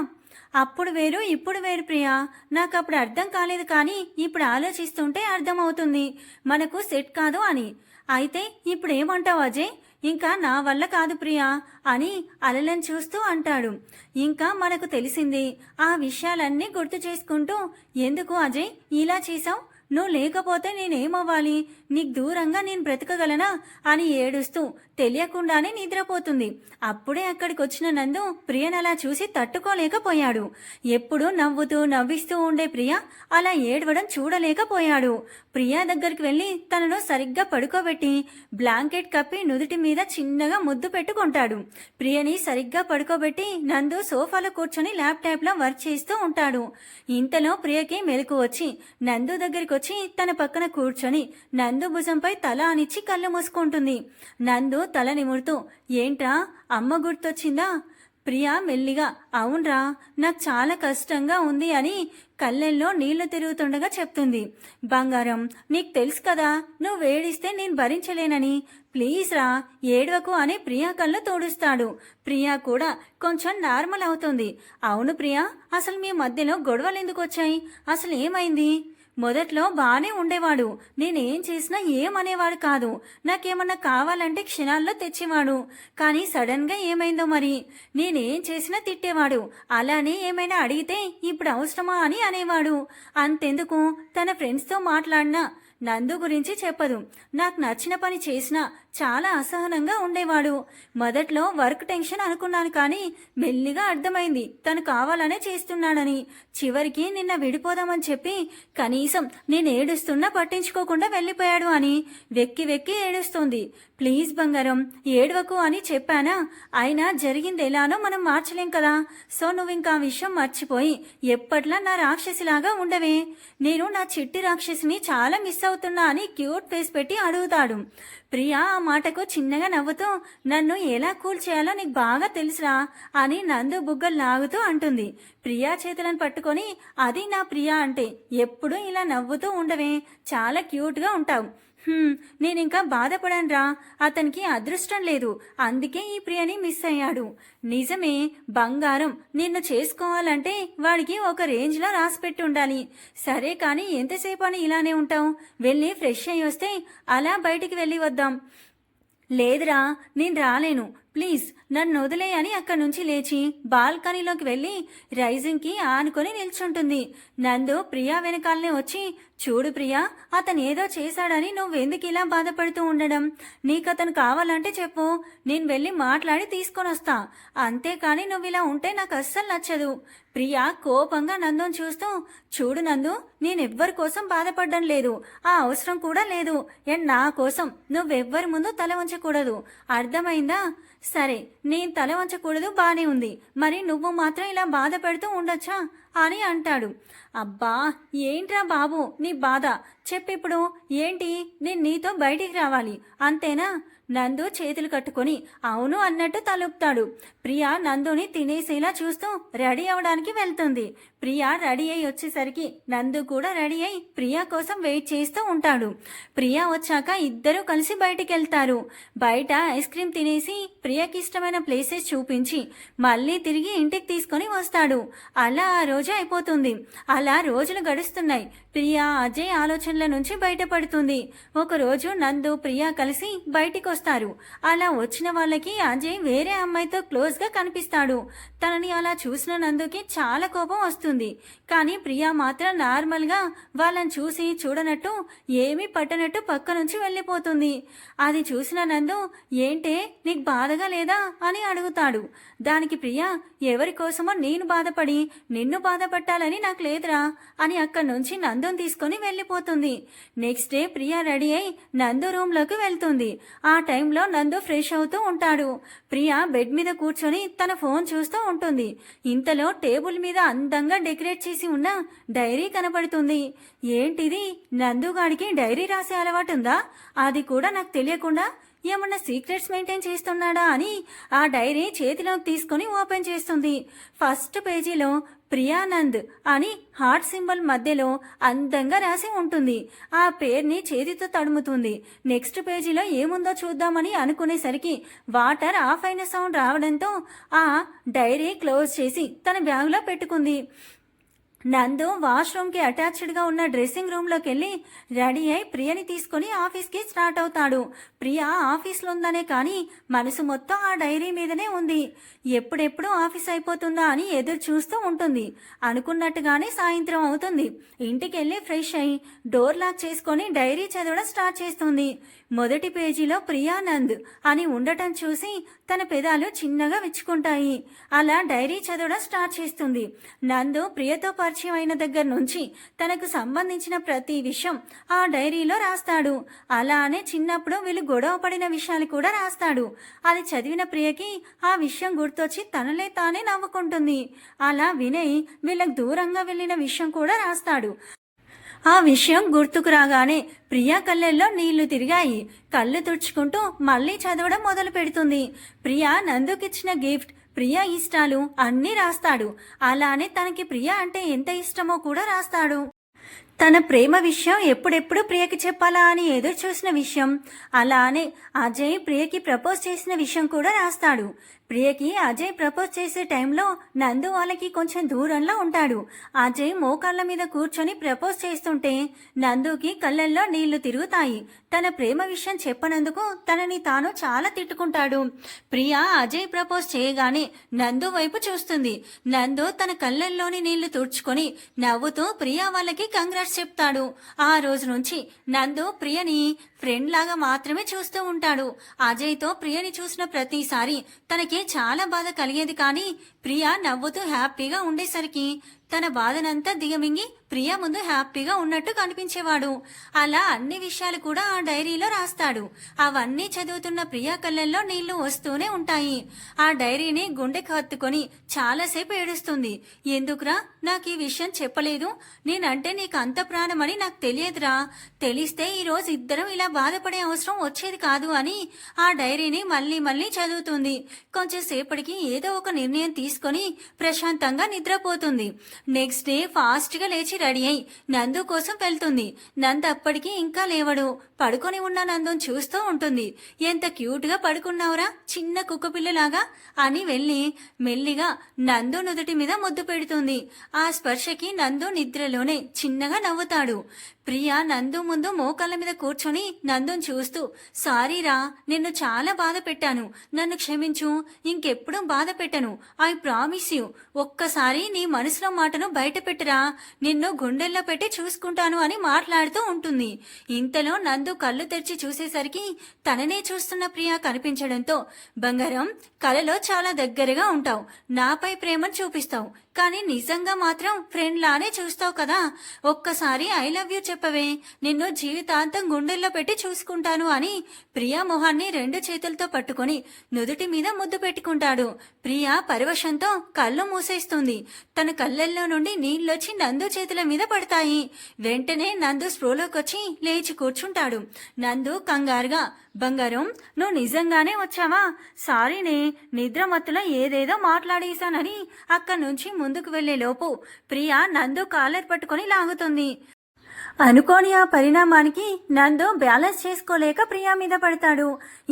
అప్పుడు వేరు ఇప్పుడు వేరు ప్రియా. నాకు అప్పుడు అర్థం కాలేదు. కానీ ఇప్పుడు ఆలోచిస్తుంటే అర్థమవుతుంది మనకు సెట్ కాదు అని. అయితే ఇప్పుడు ఏమంటావు అజయ్? ఇంకా నా వల్ల కాదు ప్రియా అని అలలను చూస్తూ అంటాడు. ఇంకా మనకు తెలిసింది. ఆ విషయాలన్నీ గుర్తు చేసుకుంటూ ఎందుకు అజయ్ ఇలా చేశావు? నువ్వు లేకపోతే నేనేమవ్వాలి? నీకు దూరంగా నేను బ్రతకగలనా అని ఏడుస్తూ తెలియకుండానే నిద్రపోతుంది. అప్పుడే అక్కడికి వచ్చిన నందు ప్రియనలా చూసి తట్టుకోలేకపోయాడు. ఎప్పుడూ నవ్వుతూ నవ్విస్తూ ఉండే ప్రియ అలా ఏడవడం చూడలేకపోయాడు. ప్రియా దగ్గరికి వెళ్లి తనను సరిగ్గా పడుకోబెట్టి బ్లాంకెట్ కప్పి నుదుటి మీద చిన్నగా ముద్దు పెట్టుకుంటాడు. ప్రియని సరిగ్గా పడుకోబెట్టి నందు సోఫాలో కూర్చొని ల్యాప్టాప్ లో వర్క్ చేస్తూ ఉంటాడు. ఇంతలో ప్రియకి మెలకు వచ్చి నందు దగ్గరికి వచ్చి తన పక్కన కూర్చొని నందు భుజంపై తల ఆనిచ్చి కళ్ళు మూసుకుంటుంది. నందు తల నిమురుతూ ఏంట్రా అమ్మ గుర్తొచ్చిందా? ప్రియా మెల్లిగా అవునరా, నాకు చాలా కష్టంగా ఉంది అని కళ్ళెల్లో నీళ్లు తిరుగుతుండగా చెప్తుంది. బంగారం, నీకు తెలుసు కదా నువ్వు ఏడిస్తే నేను భరించలేనని. ప్లీజ్ రా ఏడవకు అని ప్రియా కళ్ళు తోడుస్తాడు. ప్రియా కూడా కొంచెం నార్మల్ అవుతుంది. అవును ప్రియా, అసలు మీ మధ్యలో గొడవలు ఎందుకు వచ్చాయి? అసలు ఏమైంది? మొదట్లో బానే ఉండేవాడు. నేనేం చేసినా ఏమనేవాడు కాదు. నాకేమన్నా కావాలంటే క్షణాల్లో తెచ్చేవాడు. కానీ సడన్ గా ఏమైందో మరి. నేనేం చేసినా తిట్టేవాడు. అలానే ఏమైనా అడిగితే ఇప్పుడు అవసరమా అని అనేవాడు. అంతెందుకు తన ఫ్రెండ్స్తో మాట్లాడినా నందు గురించి చెప్పదు. నాకు నచ్చిన పని చేసినా చాలా అసహనంగా ఉండేవాడు. మొదట్లో వర్క్ టెన్షన్ అనుకున్నాను. కానీ మెల్లిగా అర్థమైంది తను కావాలనే చేస్తున్నాడని. చివరికి నిన్న విడిపోదామని చెప్పి కనీసం నేను ఏడుస్తున్నా పట్టించుకోకుండా వెళ్ళిపోయాడు అని వెక్కి వెక్కి ఏడుస్తుంది. ప్లీజ్ బంగారం ఏడవకు అని చెప్పానా? అయినా జరిగింది ఎలానో మనం మార్చలేం కదా. సో నువ్వు ఇంకా ఆ విషయం మర్చిపోయి ఎప్పట్లా నా రాక్షసిలాగా ఉండవే. నేను నా చిట్టి రాక్షసిని చాలా మిస్ అవుతున్నా అని క్యూట్ ఫేస్ పెట్టి అడుగుతాడు. ప్రియా ఆ మాటకు చిన్నగా నవ్వుతూ నన్ను ఎలా కూల్ చేయాలో నీకు బాగా తెలుసురా అని నందు బుగ్గలు లాగుతూ అంటుంది. ప్రియా చేతులను పట్టుకొని అది నా ప్రియా అంటే ఎప్పుడూ ఇలా నవ్వుతూ ఉండవే, చాలా క్యూట్గా ఉంటావు. నేనింకా బాధపడానురా. అతనికి అదృష్టం లేదు, అందుకే ఈ ప్రియని మిస్ అయ్యాడు. నిజమే బంగారం, నిన్ను చేసుకోవాలంటే వాడికి ఒక రేంజ్లో రాసిపెట్టి ఉండాలి. సరే కానీ ఎంతసేపు అని ఇలానే ఉంటావు? వెళ్ళి ఫ్రెష్ అయ్యి వస్తే అలా బయటికి వెళ్ళి వద్దాం. లేదురా నేను రాలేను, ప్లీజ్ నన్ను వదిలే అని అక్కడి నుంచి లేచి బాల్కనీలోకి వెళ్ళి రైజింగ్కి ఆనుకొని నిల్చుంటుంది. నందు ప్రియా వెనకాలనే వచ్చి చూడు ప్రియా, అతను ఏదో చేశాడని నువ్వెందుకు ఇలా బాధపడుతూ ఉండడం? నీకతను కావాలంటే చెప్పు, నేను వెళ్ళి మాట్లాడి తీసుకొని వస్తా. అంతేకాని నువ్వు ఇలా ఉంటే నాకు అస్సలు నచ్చదు. ప్రియా కోపంగా నందుని చూస్తూ, చూడు నందు, నేనెవ్వరి కోసం బాధపడ్డం లేదు, ఆ అవసరం కూడా లేదు. అండ్ నా కోసం నువ్వెవ్వరి ముందు తల వంచకూడదు, అర్థమైందా? సరే, నేను తల వంచకూడదు, బానే ఉంది, మరి నువ్వు మాత్రం ఇలా బాధ పెడుతూ ఉండొచ్చా అని అంటాడు. అబ్బా, ఏంట్రా బాబు నీ బాధ, చెప్పిప్పుడు ఏంటి? నేను నీతో బయటికి రావాలి అంతేనా? నందు చేతులు కట్టుకొని అవును అన్నట్టు తలుపుతాడు. ప్రియా నందుని తినేసేలా చూస్తూ రెడీ అవడానికి వెళ్తుంది. ప్రియా రెడీ అయి వచ్చేసరికి నందు కూడా రెడీ అయి ప్రియా కోసం వెయిట్ చేస్తూ ఉంటాడు. ప్రియా వచ్చాక ఇద్దరూ కలిసి బయటికి వెళ్తారు. బయట ఐస్ క్రీమ్ తినేసి ప్రియాకి ఇష్టమైన ప్లేసెస్ చూపించి మళ్ళీ తిరిగి ఇంటికి తీసుకొని వస్తాడు. అలా ఆ రోజు అయిపోతుంది. అలా రోజులు గడుస్తున్నాయి. ప్రియా అజయ్ ఆలోచనల నుంచి బయటపడుతుంది. ఒకరోజు నందు ప్రియా కలిసి బయటికి వస్తారు. అలా వచ్చిన వాళ్ళకి అజయ్ వేరే అమ్మాయితో క్లోజ్ గా కనిపిస్తాడు. తనని అలా చూసిన నందుకి చాలా కోపం వస్తుంది. కానీ ప్రియా మాత్రం నార్మల్ గా వాళ్ళని చూసి చూడనట్టు ఏమీ పట్టనట్టు పక్క నుంచి వెళ్ళిపోతుంది. అది చూసిన నందు, ఏంటే నీకు బాధగా లేదా అని అడుగుతాడు. దానికి ప్రియా, ఎవరి కోసమో నేను బాధపడి నిన్ను బాధపట్టాలని నాకు లేదురా అని అక్కడి నుంచి నందుని తీసుకొని వెళ్ళిపోతుంది. నెక్స్ట్ డే ప్రియా రెడీ అయి నందు రూమ్ లోకి వెళ్తుంది. ఆ టైంలో నందు ఫ్రెష్ అవుతూ ఉంటాడు. ప్రియా బెడ్ మీద కూర్చొని తన ఫోన్ చూస్తూ ఉంటుంది. ఇంతలో టేబుల్ మీద అందంగా డెకరేట్ చేసి ఉన్న డైరీ కనపడుతుంది. ఏంటిది, నందుగాడికి డైరీ రాసే అలవాటు ఉందా? అది కూడా నాకు తెలియకుండా ఏమన్నా సీక్రెట్స్ మెయింటైన్ చేస్తున్నాడా అని ఆ డైరీ చేతిలోకి తీసుకుని ఓపెన్ చేస్తుంది. ఫస్ట్ పేజీలో ప్రియానంద్ అని హార్ట్ సింబల్ మధ్యలో అందంగా రాసి ఉంటుంది. ఆ పేరుని చేతితో తడుముతుంది. నెక్స్ట్ పేజీలో ఏముందో చూద్దామని అనుకునేసరికి వాటర్ ఆఫ్ అయిన సౌండ్ రావడంతో ఆ డైరీ క్లోజ్ చేసి తన బ్యాగ్లో పెట్టుకుంది. నందు వాష్రూమ్కి అటాచ్డ్గా ఉన్న డ్రెస్సింగ్ రూమ్లోకి వెళ్ళి రెడీ అయి ప్రియని తీసుకుని ఆఫీస్కి స్టార్ట్ అవుతాడు. ప్రియ ఆఫీస్లో ఉందనే కానీ మనసు మొత్తం ఆ డైరీ మీదనే ఉంది. ఎప్పుడెప్పుడు ఆఫీస్ అయిపోతుందా అని ఎదురు చూస్తూ ఉంటుంది. అనుకున్నట్టుగానే సాయంత్రం అవుతుంది. ఇంటికి వెళ్ళి ఫ్రెష్ అయి డోర్ లాక్ చేసుకొని డైరీ చదవడం స్టార్ట్ చేస్తుంది. మొదటి పేజీలో ప్రియానంద్ అని ఉండటం చూసి తన పెదాలు చిన్నగా విచ్చుకుంటాయి. అలా డైరీ చదవడం స్టార్ట్ చేస్తుంది. నందు ప్రియతో పరిచయం అయిన దగ్గర నుంచి తనకు సంబంధించిన ప్రతి విషయం ఆ డైరీలో రాస్తాడు. అలానే చిన్నప్పుడు వీళ్ళు గొడవ పడిన విషయాలు కూడా రాస్తాడు. అది చదివిన ప్రియకి ఆ విషయం గుర్తొచ్చి తనలే తానే నవ్వుకుంటుంది. అలా వినయ్ వీళ్ళకి దూరంగా వెళ్ళిన విషయం కూడా రాస్తాడు. ఆ విషయం గుర్తుకు రాగానే ప్రియా కళ్ళల్లో నీళ్లు తిరిగాయి. కళ్ళు తుడుచుకుంటూ మళ్ళీ చదవడం మొదలు పెడుతుంది. ప్రియా నందుకిచ్చిన గిఫ్ట్, ప్రియా ఇష్టాలు అన్నీ రాస్తాడు. అలానే తనకి ప్రియా అంటే ఎంత ఇష్టమో కూడా రాస్తాడు. తన ప్రేమ విషయం ఎప్పుడెప్పుడు ప్రియకి చెప్పాలా అని ఎదురు చూసిన విషయం, అలానే అజయ్ ప్రియకి ప్రపోజ్ చేసిన విషయం కూడా రాస్తాడు. ప్రియకి అజయ్ ప్రపోజ్ చేసే టైంలో నందు వాళ్ళకి కొంచెం దూరంలో ఉంటాడు. అజయ్ మోకాళ్ళ మీద కూర్చొని ప్రపోజ్ చేస్తుంటే నందుకి కళ్ళల్లో నీళ్లు తిరుగుతాయి. తన ప్రేమ విషయం చెప్పనందుకు తనని తాను చాలా తిట్టుకుంటాడు. ప్రియ అజయ్ ప్రపోజ్ చేయగానే నందు వైపు చూస్తుంది. నందు తన కళ్ళల్లోని నీళ్లు తుడుచుకొని నవ్వుతూ ప్రియా వాళ్ళకి కంగ్రాట్స్ చెప్తాడు. ఆ రోజు నుంచి నందు ప్రియని ఫ్రెండ్ లాగా మాత్రమే చూస్తూ ఉంటాడు. అజయ్తో ప్రియని చూసిన ప్రతిసారి తనకి చాలా బాధ కలిగేది. కానీ ప్రియ నవ్వుతూ హ్యాపీగా ఉండేసరికి తన బాధనంతా దిగమింగి ప్రియ ముందు హ్యాపీగా ఉన్నట్టు కనిపించేవాడు. అలా అన్ని విషయాలు కూడా ఆ డైరీలో రాస్తాడు. అవన్నీ చదువుతున్న ప్రియ కళ్ళల్లో నీళ్లు వస్తూనే ఉంటాయి. ఆ డైరీని గుండెకు హత్తుకొని చాలాసేపు ఏడుస్తుంది. ఎందుకురా నాకు ఈ విషయం చెప్పలేదు? నేనంటే నీకు అంత ప్రాణమని నాకు తెలియదురా. తెలిస్తే ఈరోజు ఇద్దరం ఇలా బాధపడే అవసరం వచ్చేది కాదు అని ఆ డైరీని మళ్ళీ మళ్ళీ చదువుతుంది. కొంచెం సేపటికి ఏదో ఒక నిర్ణయం తీసుకొని ప్రశాంతంగా నిద్రపోతుంది. నెక్స్ట్ డే ఫాస్ట్ గా లేచి రెడీ అయి నందు కోసం వెళ్తుంది. నందు అప్పటికి ఇంకా లేవడు. పడుకొని ఉన్న నందుని చూస్తూ ఉంటుంది. ఎంత క్యూట్ గా పడుకున్నావురా చిన్న కుక్కపిల్లలాగా అని వెళ్ళి మెల్లిగా నందు నుదుటి మీద ముద్దు పెడుతుంది. ఆ స్పర్శకి నందు నిద్రలోనే చిన్నగా నవ్వుతాడు. ప్రియ నందు ముందు మోకాళ్ళ మీద కూర్చొని నందుని చూస్తూ, సారీరా, నిన్ను చాలా బాధ పెట్టాను, నన్ను క్షమించు, ఇంకెప్పుడు బాధ పెట్టను, ఐ ప్రామిస్ యూ, ఒక్కసారి నీ మనసులో మాటను బయట పెట్టరా, నిన్ను గుండెల్లో పెట్టి చూసుకుంటాను అని మాట్లాడుతూ ఉంటుంది. ఇంతలో నందు కళ్ళు తెరిచి చూసేసరికి తననే చూస్తున్న ప్రియ కనిపించడంతో, బంగారం, కలలో చాలా దగ్గరగా ఉంటావు, నాపై ప్రేమను చూపిస్తావు, కానీ నిజంగా మాత్రం ఫ్రెండ్ లానే చూస్తావు కదా, ఒక్కసారి ఐ లవ్ యూ చెప్పవే, నిన్ను జీవితాంతం గుండెల్లో పెట్టి చూసుకుంటాను అని ప్రియా మొహాన్ని 2 చేతులతో పట్టుకొని నుదుటి మీద ముద్దు పెట్టుకుంటాడు. ప్రియా పరవశంతో కళ్ళు మూసేస్తుంది. తన కళ్ళల్లో నుండి నీళ్ళొచ్చి నందు చేతుల మీద పడతాయి. వెంటనే నందు స్ప్రోలోకొచ్చి లేచి కూర్చుంటాడు. నందు కంగారుగా, బంగారం నువ్వు నిజంగానే వచ్చావా? సారీనే, నిద్ర మత్తులో ఏదేదో మాట్లాడేశానని అక్కడి నుంచి ముందుకు వెళ్లే లోపు ప్రియా నందు కాలర్ పట్టుకొని లాగుతుంది. అనుకోని ఆ పరిణామానికి నందు బ్యాలెన్స్ చేసుకోలేక ప్రియా మీద పడతాడు.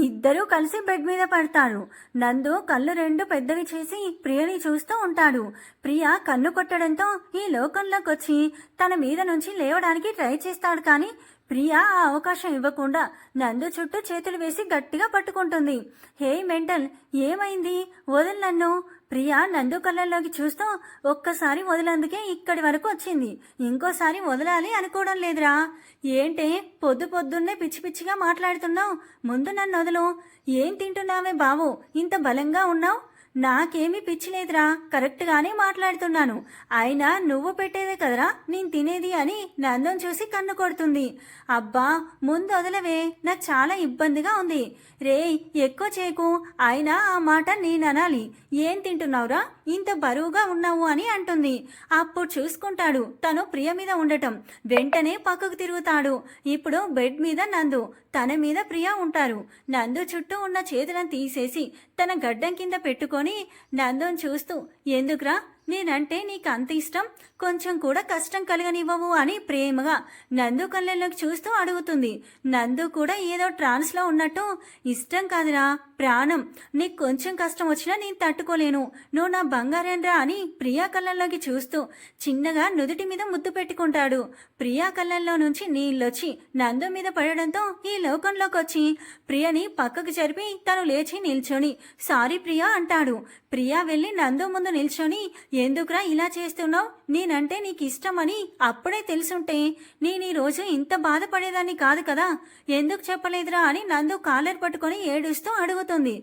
ఇద్దరూ కలిసి బెడ్ మీద పడతారు. నందు కళ్ళు 2 పెద్దవి చేసి ప్రియని చూస్తూ ఉంటాడు. ప్రియ కన్ను కొట్టడంతో ఈ లోకంలోకి వచ్చి తన మీద నుంచి లేవడానికి ట్రై చేస్తాడు. కానీ ప్రియా ఆ అవకాశం ఇవ్వకుండా నందు చుట్టూ చేతులు వేసి గట్టిగా పట్టుకుంటుంది. హే మెంటల్, ఏమైంది? వదలు నన్ను. ప్రియా నందు కళ్ళల్లోకి చూస్తూ, ఒక్కసారి వదిలేందుకే ఇక్కడి వరకు వచ్చింది, ఇంకోసారి వదలాలి అనుకోవడం లేదురా. ఏంటే పొద్దున్నే పిచ్చి పిచ్చిగా మాట్లాడుతున్నావు? ముందు నన్ను వదలు. ఏం తింటున్నావే బావు, ఇంత బలంగా ఉన్నావు? నాకేమీ పిచ్చి లేదురా, కరెక్ట్గానే మాట్లాడుతున్నాను. అయినా నువ్వు పెట్టేదే కదరా నేను తినేది అని నందుని చూసి కన్ను కొడుతుంది. అబ్బా ముందు వదలవే, నాకు చాలా ఇబ్బందిగా ఉంది. రే ఎక్కువ చేయకు, అయినా ఆ మాట నేను అనాలి. ఏం తింటున్నావురా, ఇంత బరువుగా ఉన్నావు అని అంటుంది. అప్పుడు చూసుకుంటాడు తను ప్రియ మీద ఉండటం. వెంటనే పక్కకు తిరుగుతాడు. ఇప్పుడు బెడ్ మీద నందు, తన మీద ప్రియ ఉంటారు. నందు చుట్టూ ఉన్న చేతులను తీసేసి తన గడ్డం కింద పెట్టుకొని నందుని చూస్తూ, ఎందుకురా నేనంటే నీకు అంత ఇష్టం, కొంచెం కూడా కష్టం కలగనివ్వవు అని ప్రేమగా నందు కళ్ళల్లోకి చూస్తూ అడుగుతుంది. నందు కూడా ఏదో ట్రాన్స్లో ఉన్నట్టు, ఇష్టం కాదురా ప్రాణం, నీకు కొంచెం కష్టం వచ్చినా నేను తట్టుకోలేను, నువ్వు నా బంగారేంద్రా అని ప్రియా కళ్ళల్లోకి చూస్తూ చిన్నగా నుదుటి మీద ముద్దు పెట్టుకుంటాడు. ప్రియా కళ్ళల్లో నుంచి నీళ్ళొచ్చి నందు మీద పడడంతో ఈ లోకంలోకి వచ్చి ప్రియని పక్కకు జరిపి తను లేచి నిల్చొని సారీ ప్రియా అంటాడు. ప్రియా వెళ్ళి నందు ముందు నిల్చొని, ఎందుకురా ఇలా చేస్తున్నావు, నేనంటే నీకు ఇష్టమని అప్పుడే తెలుసుంటే నేను ఈ రోజు ఇంత బాధపడేదాన్ని కాదు కదా, ఎందుకు చెప్పలేదురా అని నందు కాలర్ పట్టుకొని ఏడుస్తూ అడుగుతుంది.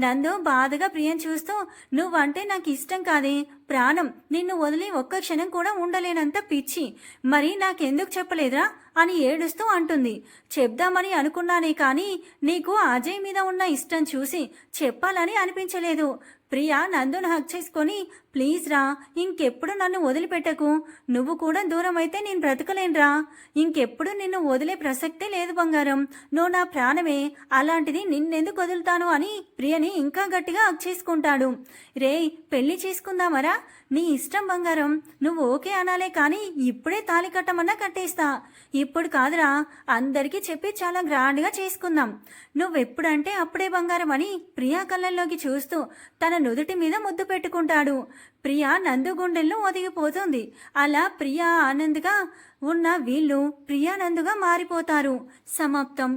నందు బాధగా ప్రియని చూస్తూ, నువ్వంటే నాకు ఇష్టం కాదే ప్రాణం, నిన్ను వదిలి ఒక్క క్షణం కూడా ఉండలేనంత పిచ్చి, మరి నాకెందుకు చెప్పలేదురా అని ఏడుస్తూ అంటుంది. చెప్దామని అనుకున్నానే కానీ నీకు అజయ్ మీద ఉన్న ఇష్టం చూసి చెప్పాలని అనిపించలేదు. ప్రియా నందును హక్ చేసుకొని, ప్లీజ్ రా, ఇంకెప్పుడు నన్ను వదిలిపెట్టకు, నువ్వు కూడా దూరం అయితే నేను బ్రతకలేనురా, ఇంకెప్పుడు నిన్ను వదిలే ప్రసక్తే లేదు బంగారం, నువ్వు నా ప్రాణమే, అలాంటిది నిన్నెందుకు వదులుతాను అని ప్రియని ఇంకా గట్టిగా హక్ చేసుకుంటాడు. రే పెళ్లి చేసుకుందామరా, నీ ఇష్టం బంగారం, నువ్వు ఓకే అనాలే కానీ ఇప్పుడే తాళి కట్టమన్నా కట్టేస్తా, ఇప్పుడు కాదురా, అందరికీ చెప్పి చాలా గ్రాండ్గా చేసుకుందాం, నువ్వెప్పుడంటే అప్పుడే బంగారం అని ప్రియా కళ్ళల్లోకి చూస్తూ తన నుదుటి మీద ముద్దు పెట్టుకుంటాడు. ప్రియా నందు గుండెల్లో ఒదిగిపోతుంది. అలా ప్రియా ఆనంద్గా ఉన్న వీళ్ళు ప్రియా నందుగా మారిపోతారు. సమాప్తం.